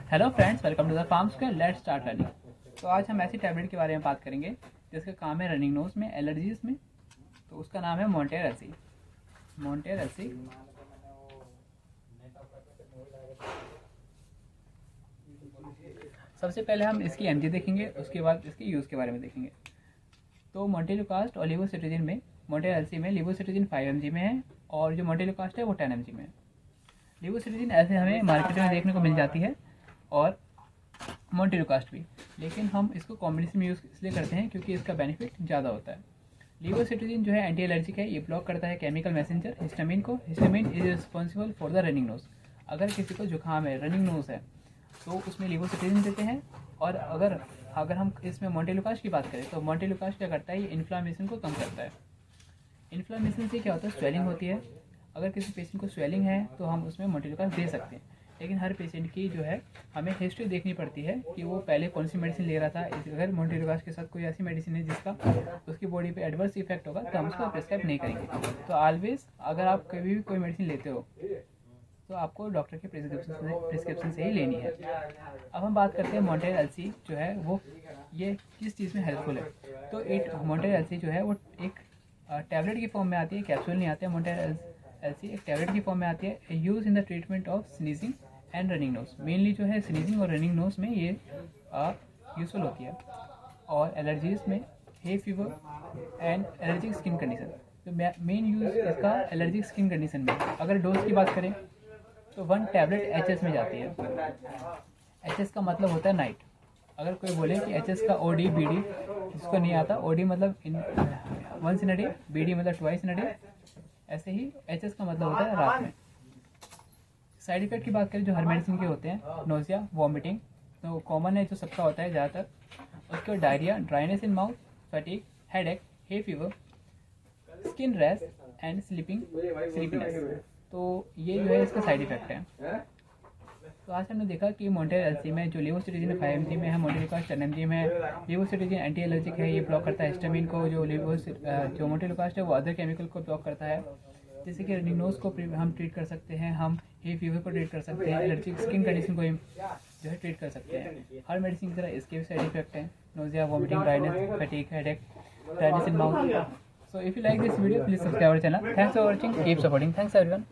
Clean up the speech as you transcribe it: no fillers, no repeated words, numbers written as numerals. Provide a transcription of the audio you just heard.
Hello friends, welcome to the farm square. Let's start learning. तो आज हम ऐसी टैबलेट के बारे में बात करेंगे जिसका काम है रनिंग नोज में, एलर्जीज में। तो उसका नाम है मोंटेर एलसी। मोंटेर एलसी सबसे पहले हम इसकी एमजी देखेंगे, उसके बाद इसके यूज़ के बारे में देखेंगे। तो मोंटेलुकास्ट और लिवोसिट्रिजिन में, मोंटेर एलसी में लिवोसिट्रिजिन 5 mg में है और जो मोंटेलुकास्ट है वो 10 mg में है। लिवोसिट्रिजिन ऐसे हमें मार्केट में देखने को मिल जाती है और मोंटेलुकास्ट भी, लेकिन हम इसको कॉम्बिनेशन में यूज़ इसलिए करते हैं क्योंकि इसका बेनिफिट ज़्यादा होता है। लिवोसिट्रिजिन जो है एंटी एलर्जिक है, ये ब्लॉक करता है केमिकल मैसेंजर हिस्टामिन को। Histamine is responsible for the running nose. अगर किसी को जुकाम है, रनिंग नोज है, तो उसमें लिवोसिट्रिजिन देते हैं। और अगर हम इसमें मोंटेलुकास्ट की बात करें तो मोंटेलुकास्ट क्या करता है, ये इन्फ्लामेशन को कम करता है। इन्फ्लामेशन से क्या होता है, स्वेलिंग होती है। अगर किसी पेशेंट को स्वेलिंग है तो हम उसमें मोंटेलुकास्ट दे सकते हैं, लेकिन हर पेशेंट की जो है हमें हिस्ट्री देखनी पड़ती है कि वो पहले कौन सी मेडिसिन ले रहा था। अगर मोंटेलुकास्ट के साथ कोई ऐसी मेडिसिन है जिसका उसकी बॉडी पे एडवर्स इफेक्ट होगा तो हम उसको प्रिस्क्राइब नहीं करेंगे। तो ऑलवेज अगर आप कभी भी कोई मेडिसिन लेते हो तो आपको डॉक्टर के प्रिस्क्रिप्शन से ही लेनी है। अब हम बात करते हैं मोंटेर एलसी जो है वो ये किस चीज़ में हेल्पफुल है। तो एक मोंटेर एलसी जो है वो एक टैबलेट की फॉर्म में आती है, कैप्सूल नहीं आते हैं। मोंटेर एलसी एक टैबलेट की फॉर्म में आती है, use in the treatment of sneezing and running nose. Mainly जो है स्नीजिंग और रनिंग नोज में ये यूजफुल होती है। और एलर्जीज में hay fever and allergic skin condition. तो मेन यूज इसका एलर्जिक स्किन कंडीशन में। अगर डोज की बात करें तो 1 टैबलेट एचएस में जाती है। एचएस का मतलब होता है नाइट। अगर कोई बोले कि एचएस का ओडी बीडी, जिसको नहीं आता, ओडी मतलब once in a day, BD मतलब ट्वाइस इन अ डे, ऐसे ही एचएस का मतलब होता है रात में। साइड इफेक्ट की बात करें जो हर मेडिसिन के होते हैं, नोजिया, वॉमिटिंग तो कॉमन है, जो सबका होता है ज़्यादातर। उसके बाद diarrhoea, dryness in mouth, fatigue, headache, hay fever, skin rash and sleepiness. तो ये जो है इसका साइड इफेक्ट है। तो आज हमने देखा कि मोंटेर एलसी में जो लिवोसिट्रिजिन 5 mg में है, मोंटेलुकास्ट 10 mg में है। लिवोसिट्रिजिन एंटी एलर्जिक है, ये ब्लॉक करता है हिस्टामिन को। जो मोंटेलुकास्ट है वो अदर केमिकल को ब्लॉक करता है, जैसे कि रनिंग नोज को हम ट्रीट कर सकते हैं, हम हे फीवर को ट्रीट कर सकते हैं, एलर्जिक स्किन कंडीशन को जो है ट्रीट कर सकते हैं। हर मेडिसिन की तरह इसके भी साइड इफेक्ट हैं, nausea, vomiting, dryness, fatigue, headache, dryness in mouth. So if you like this video, please subscribe our channel. Thanks for watching. Keep supporting. Thanks everyone.